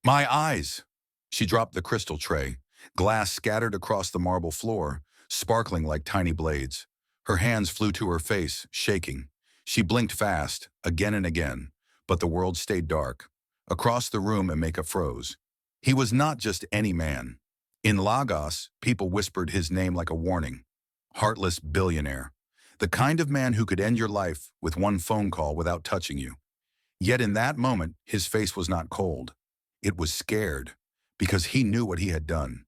My eyes! She dropped the crystal tray. Glass scattered across the marble floor, sparkling like tiny blades. Her hands flew to her face, shaking. She blinked fast, again and again, but the world stayed dark. Across the room, Emeka froze. He was not just any man. In Lagos, people whispered his name like a warning. Heartless Billionaire. The kind of man who could end your life with one phone call without touching you. Yet in that moment, his face was not cold. It was scared, because he knew what he had done.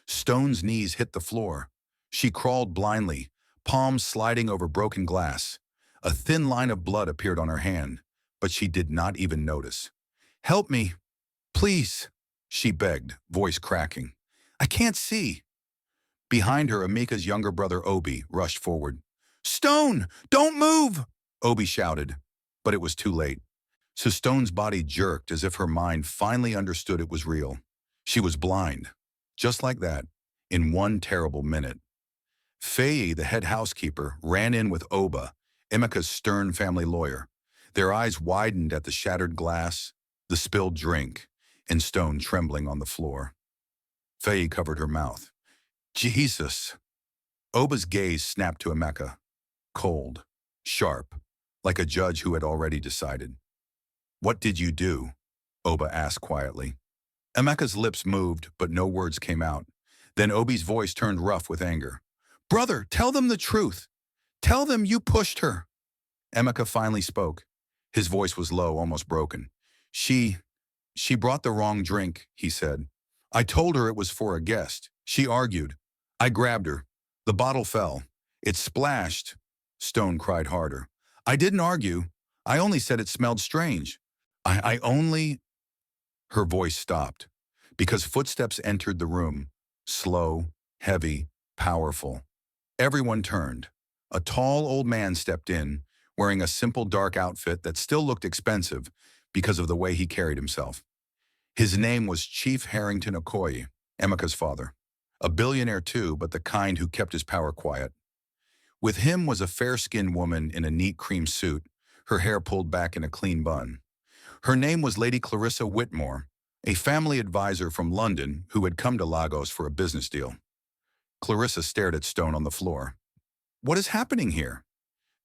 Stone's knees hit the floor. She crawled blindly, palms sliding over broken glass. A thin line of blood appeared on her hand, but she did not even notice. "Help me, please," she begged, voice cracking. "I can't see." Behind her, Amika's younger brother Obi rushed forward. "Stone, don't move!" Obi shouted, but it was too late. So Stone's body jerked as if her mind finally understood it was real. She was blind, just like that, in one terrible minute. Faye, the head housekeeper, ran in with Oba, Emeka's stern family lawyer. Their eyes widened at the shattered glass, the spilled drink, and Stone trembling on the floor. Faye covered her mouth. "Jesus!" Oba's gaze snapped to Emeka, cold, sharp, like a judge who had already decided. "What did you do?" Oba asked quietly. Emeka's lips moved, but no words came out. Then Obi's voice turned rough with anger. "Brother, tell them the truth. Tell them you pushed her." Emeka finally spoke. His voice was low, almost broken. She brought the wrong drink," he said. "I told her it was for a guest. She argued. I grabbed her. The bottle fell. It splashed." Stone cried harder. "I didn't argue. I only said it smelled strange. I only—" Her voice stopped, because footsteps entered the room, slow, heavy, powerful. Everyone turned. A tall old man stepped in, wearing a simple dark outfit that still looked expensive because of the way he carried himself. His name was Chief Harrington Okoye, Emeka's father. A billionaire too, but the kind who kept his power quiet. With him was a fair-skinned woman in a neat cream suit, her hair pulled back in a clean bun. Her name was Lady Clarissa Whitmore, a family advisor from London who had come to Lagos for a business deal. Clarissa stared at Stone on the floor. "What is happening here?"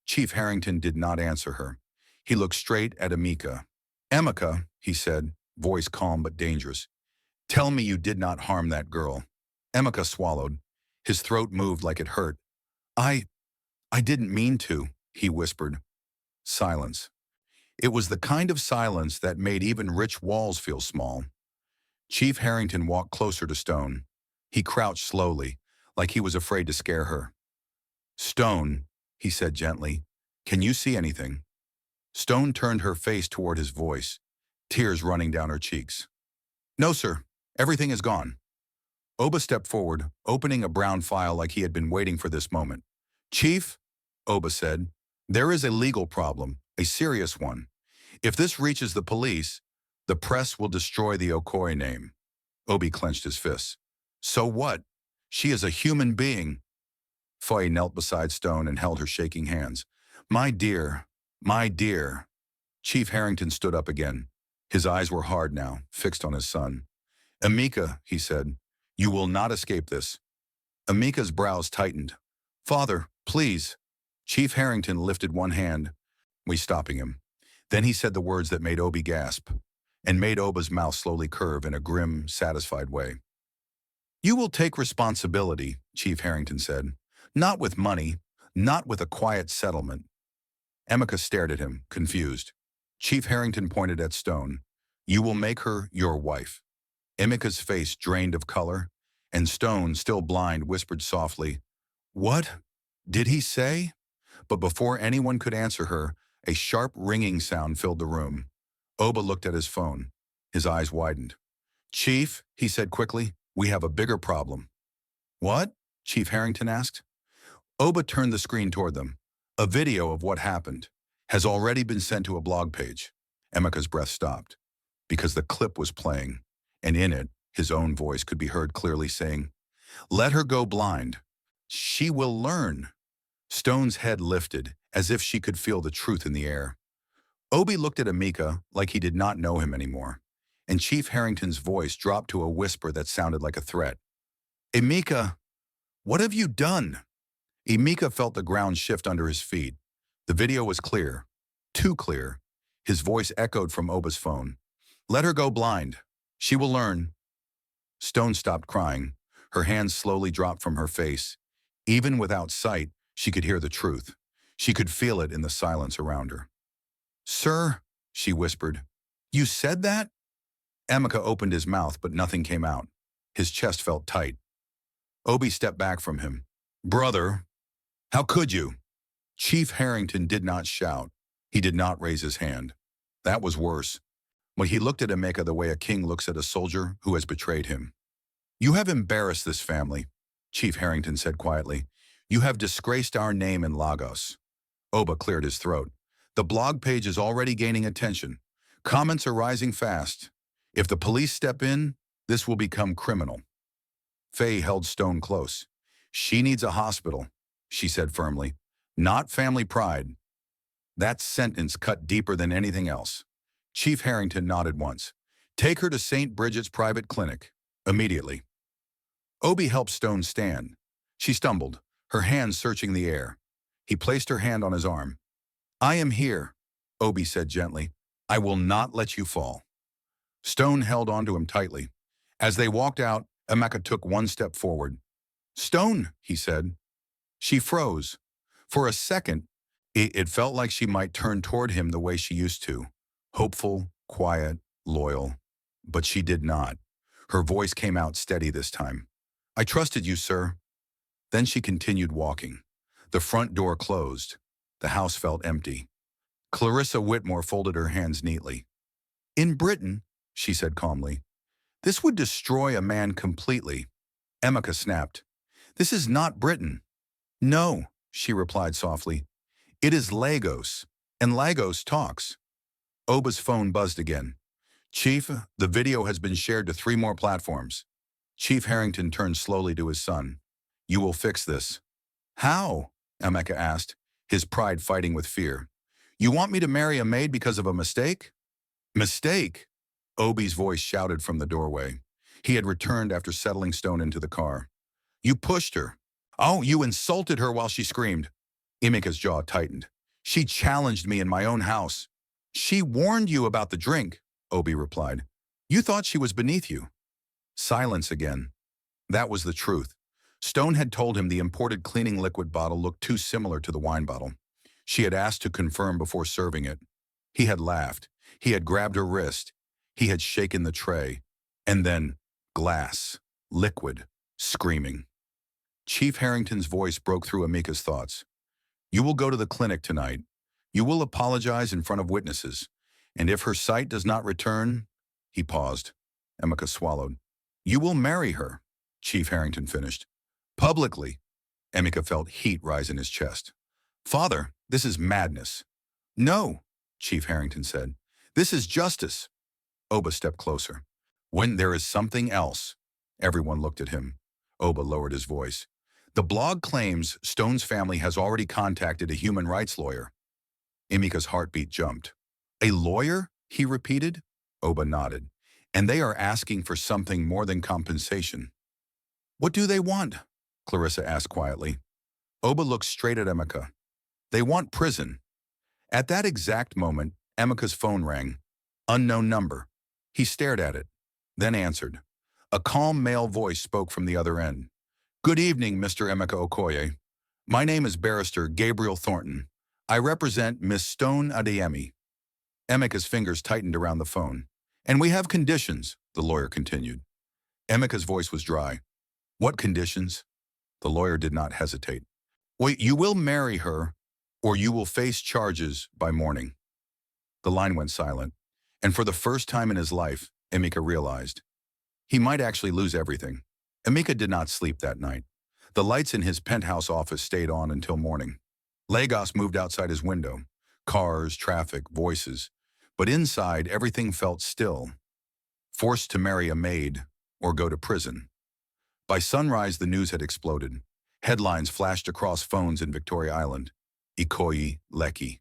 Chief Harrington did not answer her. He looked straight at Emeka. "Emeka," he said, voice calm but dangerous, "tell me you did not harm that girl." Emeka swallowed. His throat moved like it hurt. I didn't mean to," he whispered. Silence. It was the kind of silence that made even rich walls feel small. Chief Harrington walked closer to Stone. He crouched slowly, like he was afraid to scare her. "Stone," he said gently, "can you see anything?" Stone turned her face toward his voice, tears running down her cheeks. "No, sir. Everything is gone." Oba stepped forward, opening a brown file like he had been waiting for this moment. "Chief," Oba said, "there is a legal problem, a serious one. If this reaches the police, the press will destroy the Okoye name." Obi clenched his fists. "So what? She is a human being." Foy knelt beside Stone and held her shaking hands. My dear. Chief Harrington stood up again. His eyes were hard now, fixed on his son. "Emeka," he said, "you will not escape this." Amika's brows tightened. "Father, please." Chief Harrington lifted one hand, stopping him. Then he said the words that made Obi gasp, and made Oba's mouth slowly curve in a grim, satisfied way. "You will take responsibility," Chief Harrington said. "Not with money, not with a quiet settlement." Emeka stared at him, confused. Chief Harrington pointed at Stone. "You will make her your wife." Emeka's face drained of color, and Stone, still blind, whispered softly, "What did he say?" But before anyone could answer her, a sharp ringing sound filled the room. Oba looked at his phone. His eyes widened. "Chief," he said quickly, "we have a bigger problem." "What?" Chief Harrington asked. Oba turned the screen toward them. "A video of what happened has already been sent to a blog page." Emeka's breath stopped, because the clip was playing, and in it, his own voice could be heard clearly saying, "Let her go blind. She will learn." Stone's head lifted, as if she could feel the truth in the air. Obi looked at Emeka like he did not know him anymore. and Chief Harrington's voice dropped to a whisper that sounded like a threat. Emeka, what have you done? Emeka felt the ground shift under his feet. The video was clear. Too clear. His voice echoed from Oba's phone. Let her go blind. She will learn. Stone stopped crying. Her hands slowly dropped from her face. Even without sight, she could hear the truth. She could feel it in the silence around her. Sir, she whispered, you said that? Emeka opened his mouth, but nothing came out. His chest felt tight. Obi stepped back from him. Brother, how could you? Chief Harrington did not shout. He did not raise his hand. That was worse. But he looked at Emeka the way a king looks at a soldier who has betrayed him. You have embarrassed this family, Chief Harrington said quietly. You have disgraced our name in Lagos. Oba cleared his throat. The blog page is already gaining attention. Comments are rising fast. If the police step in, this will become criminal. Faye held Stone close. She needs a hospital, she said firmly. Not family pride. That sentence cut deeper than anything else. Chief Harrington nodded once. Take her to St. Bridget's private clinic. Immediately. Obi helped Stone stand. She stumbled, her hands searching the air. He placed her hand on his arm. I am here, Obi said gently. I will not let you fall. Stone held onto him tightly. As they walked out, Emeka took one step forward. Stone, he said. She froze. For a second, it felt like she might turn toward him the way she used to. Hopeful, quiet, loyal. But she did not. Her voice came out steady this time. I trusted you, sir. Then she continued walking. The front door closed. The house felt empty. Clarissa Whitmore folded her hands neatly. In Britain, she said calmly, this would destroy a man completely. Emeka snapped. This is not Britain. No, she replied softly. It is Lagos, and Lagos talks. Oba's phone buzzed again. Chief, the video has been shared to 3 more platforms. Chief Harrington turned slowly to his son. You will fix this. How? Emeka asked, his pride fighting with fear. You want me to marry a maid because of a mistake? Mistake? Obi's voice shouted from the doorway. He had returned after settling Stone into the car. You pushed her. Oh, you insulted her while she screamed. Emeka's jaw tightened. She challenged me in my own house. She warned you about the drink, Obi replied. You thought she was beneath you. Silence again. That was the truth. Stone had told him the imported cleaning liquid bottle looked too similar to the wine bottle. She had asked to confirm before serving it. He had laughed. He had grabbed her wrist. He had shaken the tray. And then, glass, liquid, screaming. Chief Harrington's voice broke through Emeka's thoughts. You will go to the clinic tonight. You will apologize in front of witnesses. And if her sight does not return, he paused. Emeka swallowed. You will marry her, Chief Harrington finished. Publicly. Emeka felt heat rise in his chest. Father, this is madness. No, Chief Harrington said. This is justice. Oba stepped closer. When there is something else. Everyone looked at him. Oba lowered his voice. The blog claims Stone's family has already contacted a human rights lawyer. Emeka's heartbeat jumped. A lawyer? He repeated. Oba nodded. And they are asking for something more than compensation. What do they want? Clarissa asked quietly. Oba looked straight at Emeka. They want prison. At that exact moment, Emeka's phone rang. Unknown number. He stared at it, then answered. A calm male voice spoke from the other end. Good evening, Mr. Emeka Okoye. My name is Barrister Gabriel Thornton. I represent Miss Stone Adeyemi. Emeka's fingers tightened around the phone. And we have conditions, the lawyer continued. Emeka's voice was dry. What conditions? The lawyer did not hesitate. Wait, you will marry her, or you will face charges by morning. The line went silent, and for the first time in his life, Emeka realized. He might actually lose everything. Emeka did not sleep that night. The lights in his penthouse office stayed on until morning. Lagos moved outside his window. Cars, traffic, voices. But inside, everything felt still. Forced to marry a maid or go to prison. By sunrise, the news had exploded. Headlines flashed across phones in Victoria Island. Ikoyi, Lekki.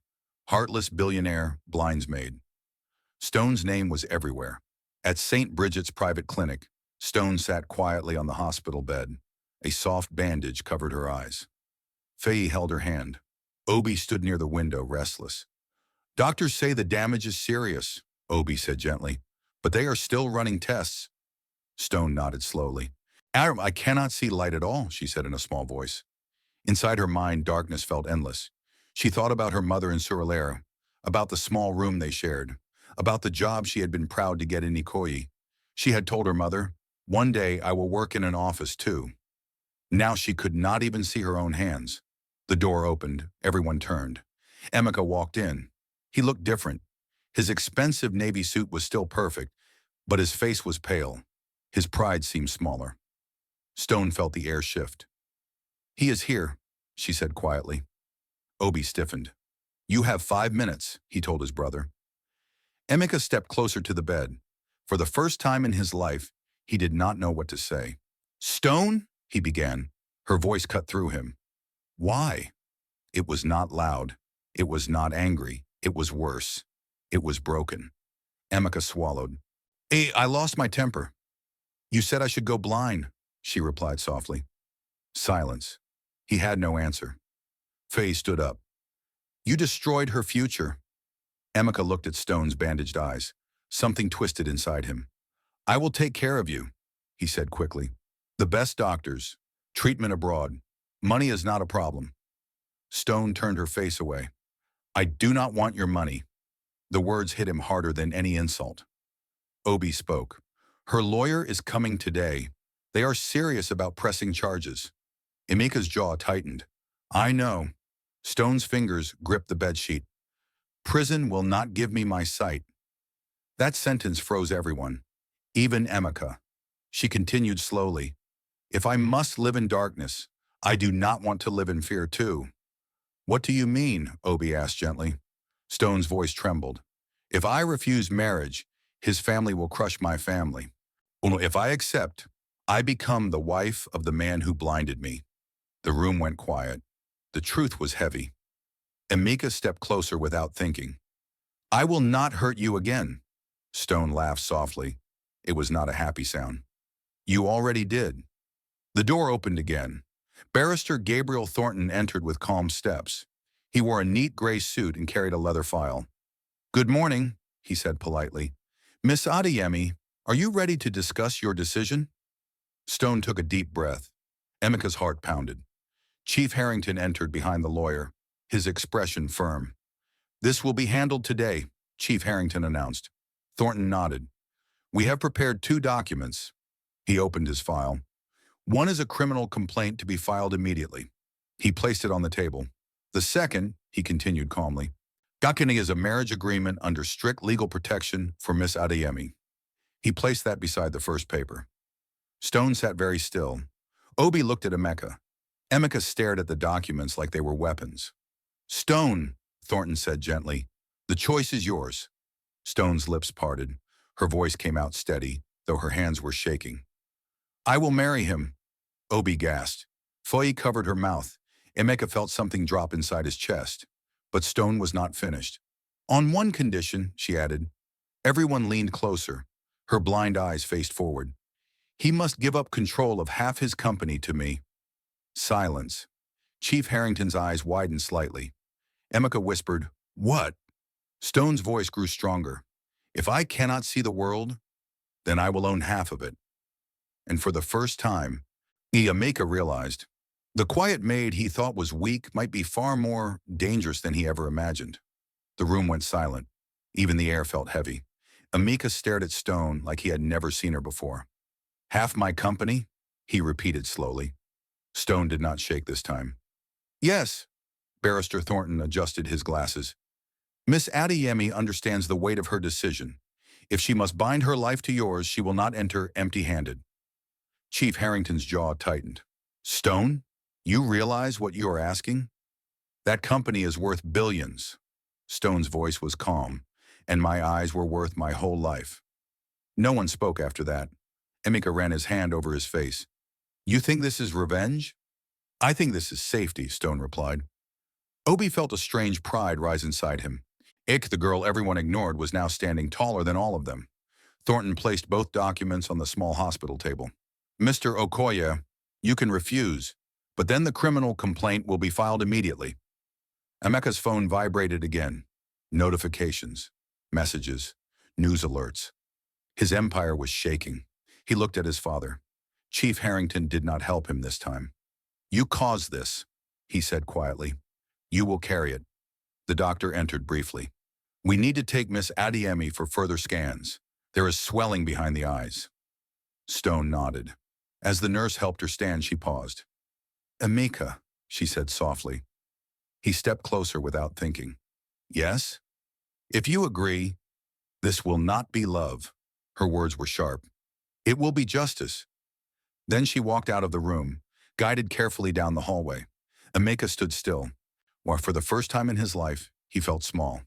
Heartless Billionaire, Blinds Maid. Stone's name was everywhere. At St. Bridget's private clinic, Stone sat quietly on the hospital bed. A soft bandage covered her eyes. Faye held her hand. Obi stood near the window, restless. Doctors say the damage is serious, Obi said gently, but they are still running tests. Stone nodded slowly. Adam, I cannot see light at all, she said in a small voice. Inside her mind, darkness felt endless. She thought about her mother in Surulere, about the small room they shared, about the job she had been proud to get in Ikoyi. She had told her mother, "One day I will work in an office too." Now she could not even see her own hands. The door opened. Everyone turned. Emeka walked in. He looked different. His expensive navy suit was still perfect, but his face was pale. His pride seemed smaller. Stone felt the air shift. "He is here," she said quietly. Obi stiffened. "You have 5 minutes," he told his brother. Emeka stepped closer to the bed. For the first time in his life, he did not know what to say. "Stone?" he began. Her voice cut through him. "Why?" It was not loud. It was not angry. It was worse. It was broken. Emeka swallowed. I lost my temper." "You said I should go blind," she replied softly. Silence. He had no answer. Faye stood up. "You destroyed her future." Emeka looked at Stone's bandaged eyes. Something twisted inside him. "I will take care of you," he said quickly. "The best doctors. Treatment abroad. Money is not a problem." Stone turned her face away. "I do not want your money." The words hit him harder than any insult. Obi spoke. "Her lawyer is coming today. They are serious about pressing charges." Emeka's jaw tightened. "I know." Stone's fingers gripped the bedsheet. "Prison will not give me my sight." That sentence froze everyone, even Emeka. She continued slowly. "If I must live in darkness, I do not want to live in fear too." "What do you mean?" Obi asked gently. Stone's voice trembled. "If I refuse marriage, his family will crush my family. If I accept, I become the wife of the man who blinded me." The room went quiet. The truth was heavy. Emeka stepped closer without thinking. "I will not hurt you again." Stone laughed softly. It was not a happy sound. "You already did." The door opened again. Barrister Gabriel Thornton entered with calm steps. He wore a neat gray suit and carried a leather file. "Good morning," he said politely. "Miss Adeyemi, are you ready to discuss your decision?" Stone took a deep breath. Emeka's heart pounded. Chief Harrington entered behind the lawyer, his expression firm. "This will be handled today," Chief Harrington announced. Thornton nodded. "We have prepared 2 documents." He opened his file. "One is a criminal complaint to be filed immediately." He placed it on the table. "The second," he continued calmly, "Gakini is a marriage agreement under strict legal protection for Miss Adeyemi." He placed that beside the first paper. Stone sat very still. Obi looked at Emeka. Emeka stared at the documents like they were weapons. "Stone," Thornton said gently, "the choice is yours." Stone's lips parted. Her voice came out steady, though her hands were shaking. "I will marry him." Obi gasped. Foye covered her mouth. Emeka felt something drop inside his chest. But Stone was not finished. "On one condition," she added. Everyone leaned closer. Her blind eyes faced forward. "He must give up control of half his company to me." Silence. Chief Harrington's eyes widened slightly. Emeka whispered, "What?" Stone's voice grew stronger. "If I cannot see the world, then I will own half of it." And for the first time, Emeka realized the quiet maid he thought was weak might be far more dangerous than he ever imagined. The room went silent. Even the air felt heavy. Emeka stared at Stone like he had never seen her before. "Half my company?" he repeated slowly. Stone did not shake this time. "Yes." Barrister Thornton adjusted his glasses. "Miss Adeyemi understands the weight of her decision. If she must bind her life to yours, she will not enter empty-handed." Chief Harrington's jaw tightened. "Stone, you realize what you are asking? That company is worth billions." Stone's voice was calm, and my eyes were worth my whole life. No one spoke after that. Emeka ran his hand over his face. "You think this is revenge?" "I think this is safety," Stone replied. Obi felt a strange pride rise inside him. Ik, the girl everyone ignored, was now standing taller than all of them. Thornton placed both documents on the small hospital table. Mr. Okoye, you can refuse, but then the criminal complaint will be filed immediately. Emeka's phone vibrated again. Notifications, messages, news alerts. His empire was shaking. He looked at his father. Chief Harrington did not help him this time. You caused this, he said quietly. You will carry it. The doctor entered briefly. We need to take Miss Adeyemi for further scans. There is swelling behind the eyes. Stone nodded. As the nurse helped her stand, she paused. Emeka, she said softly. He stepped closer without thinking. Yes? If you agree, this will not be love. Her words were sharp. It will be justice. Then she walked out of the room, guided carefully down the hallway. Emeka stood still, while for the first time in his life, he felt small.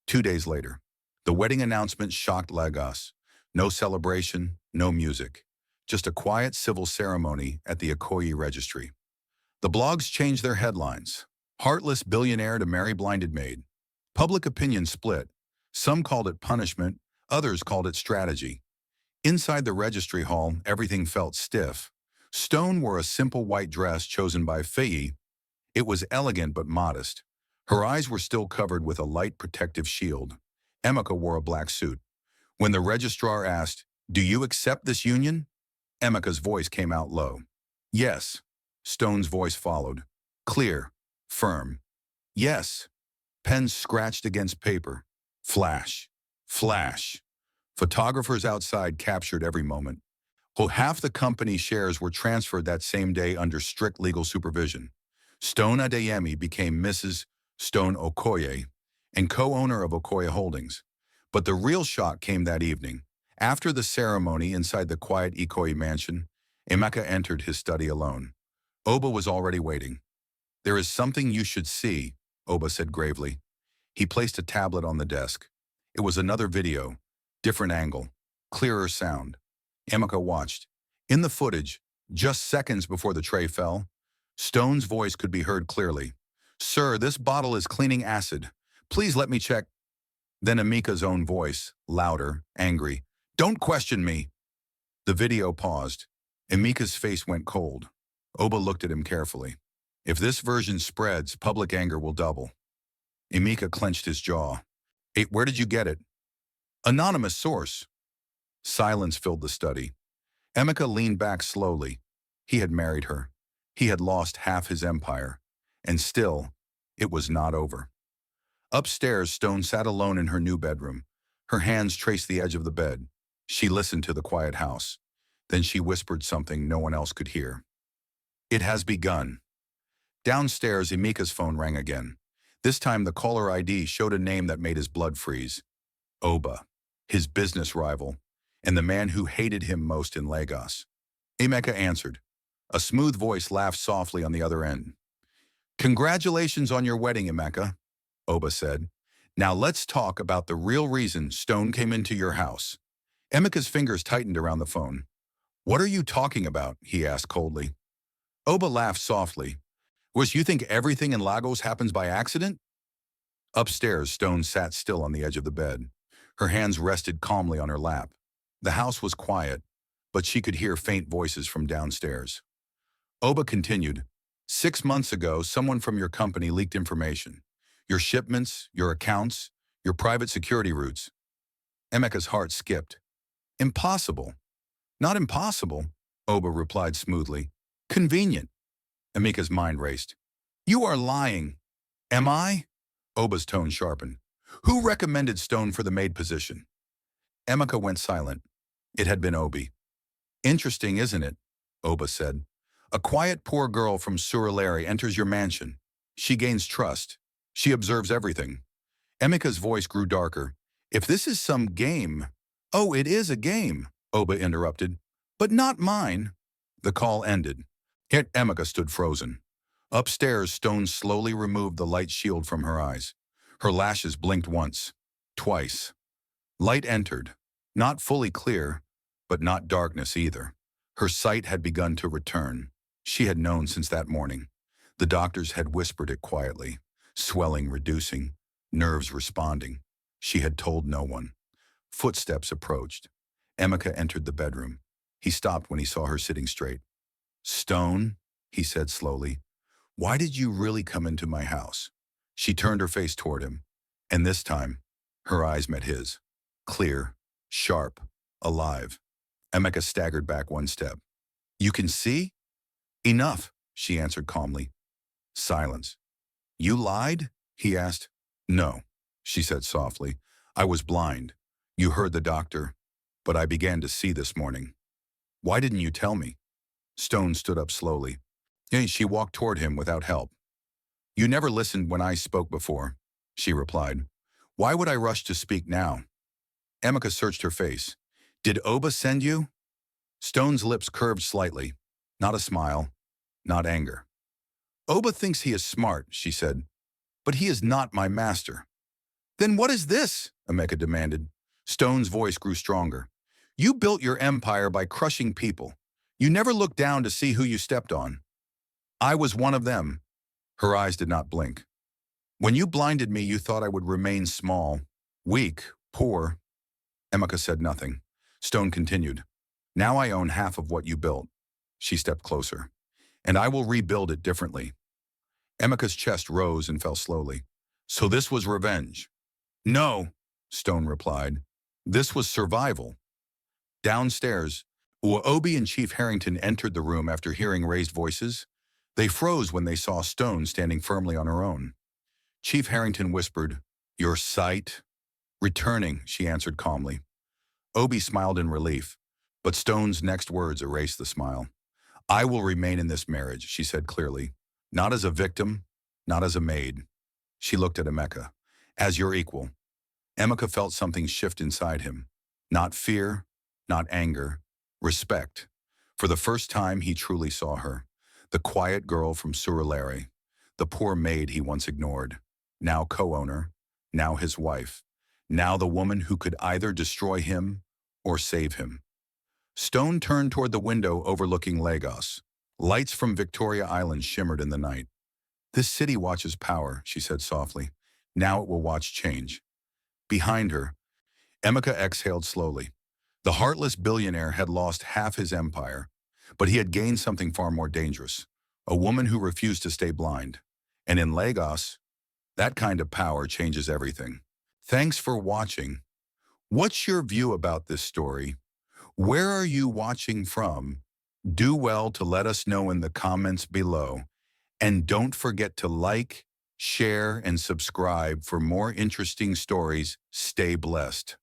2 days later, the wedding announcement shocked Lagos. No celebration, no music. Just a quiet civil ceremony at the Okoye registry. The blogs changed their headlines. Heartless Billionaire to marry blinded Maid. Public opinion split. Some called it punishment, others called it strategy. Inside the registry hall, everything felt stiff. Stone wore a simple white dress chosen by Faye. It was elegant but modest. Her eyes were still covered with a light protective shield. Emeka wore a black suit. When the registrar asked, "Do you accept this union?" Emeka's voice came out low. Yes. Stone's voice followed. Clear. Firm. Yes. Pens scratched against paper. Flash. Flash. Photographers outside captured every moment. Well, half the company's shares were transferred that same day under strict legal supervision. Stone Adeyemi became Mrs. Stone Okoye and co-owner of Okoye Holdings. But the real shock came that evening. After the ceremony inside the quiet Ikoyi mansion, Emeka entered his study alone. Oba was already waiting. There is something you should see, Oba said gravely. He placed a tablet on the desk. It was another video, different angle, clearer sound. Emeka watched. In the footage, just seconds before the tray fell, Stone's voice could be heard clearly. Sir, this bottle is cleaning acid. Please let me check. Then Emeka's own voice, louder, angry. Don't question me. The video paused. Emeka's face went cold. Oba looked at him carefully. If this version spreads, public anger will double. Emeka clenched his jaw. Hey, where did you get it? Anonymous source. Silence filled the study. Emeka leaned back slowly. He had married her. He had lost half his empire. And still, it was not over. Upstairs, Stone sat alone in her new bedroom. Her hands traced the edge of the bed. She listened to the quiet house. Then she whispered something no one else could hear. It has begun. Downstairs, Emeka's phone rang again. This time, the caller ID showed a name that made his blood freeze. Oba, his business rival, and the man who hated him most in Lagos. Emeka answered. A smooth voice laughed softly on the other end. Congratulations on your wedding, Emeka, Oba said. Now let's talk about the real reason Stone came into your house. Emeka's fingers tightened around the phone. What are you talking about? He asked coldly. Oba laughed softly. Was you think everything in Lagos happens by accident? Upstairs, Stone sat still on the edge of the bed. Her hands rested calmly on her lap. The house was quiet, but she could hear faint voices from downstairs. Oba continued. 6 months ago, someone from your company leaked information. Your shipments, your accounts, your private security routes. Emeka's heart skipped. Impossible. Not impossible, Oba replied smoothly. Convenient. Emeka's mind raced. You are lying. Am I? Oba's tone sharpened. Who recommended Stone for the maid position? Emeka went silent. It had been Obi. Interesting, isn't it? Oba said. A quiet poor girl from Surulere enters your mansion. She gains trust. She observes everything. Emeka's voice grew darker. If this is some game... Oh, it is a game, Oba interrupted. But not mine. The call ended. Yet Emeka stood frozen. Upstairs, Stone slowly removed the light shield from her eyes. Her lashes blinked once, twice. Light entered, not fully clear, but not darkness either. Her sight had begun to return. She had known since that morning. The doctors had whispered it quietly, swelling reducing, nerves responding. She had told no one. Footsteps approached. Emeka entered the bedroom. He stopped when he saw her sitting straight. "Stone," he said slowly, "why did you really come into my house?" She turned her face toward him, and this time, her eyes met his. Clear, sharp, alive. Emeka staggered back one step. "You can see?" "Enough," she answered calmly. Silence. "You lied?" he asked. "No," she said softly. "I was blind. You heard the doctor. But I began to see this morning." "Why didn't you tell me?" Stone stood up slowly. She walked toward him without help. "You never listened when I spoke before," she replied. "Why would I rush to speak now?" Emeka searched her face. "Did Oba send you?" Stone's lips curved slightly. Not a smile, not anger. "Oba thinks he is smart," she said, "but he is not my master." "Then what is this?" Emeka demanded. Stone's voice grew stronger. "You built your empire by crushing people. You never looked down to see who you stepped on. I was one of them." Her eyes did not blink. "When you blinded me, you thought I would remain small, weak, poor." Emeka said nothing. Stone continued. "Now I own half of what you built." She stepped closer. "And I will rebuild it differently." Emeka's chest rose and fell slowly. "So this was revenge?" "No," Stone replied. "This was survival." Downstairs, Uobi and Chief Harrington entered the room after hearing raised voices. They froze when they saw Stone standing firmly on her own. Chief Harrington whispered, "Your sight?" "Returning," she answered calmly. Obi smiled in relief, but Stone's next words erased the smile. "I will remain in this marriage," she said clearly. "Not as a victim, not as a maid." She looked at Emeka. "As your equal." Emeka felt something shift inside him. Not fear, not anger, respect. For the first time, he truly saw her. The quiet girl from Surulere, the poor maid he once ignored, now co-owner, now his wife, now the woman who could either destroy him or save him. Stone turned toward the window overlooking Lagos. Lights from Victoria Island shimmered in the night. "This city watches power," she said softly. "Now it will watch change." Behind her, Emeka exhaled slowly. The heartless billionaire had lost half his empire, but he had gained something far more dangerous, a woman who refused to stay blind. And in Lagos, that kind of power changes everything. Thanks for watching. What's your view about this story? Where are you watching from? Do well to let us know in the comments below. And don't forget to like, share, and subscribe for more interesting stories. Stay blessed.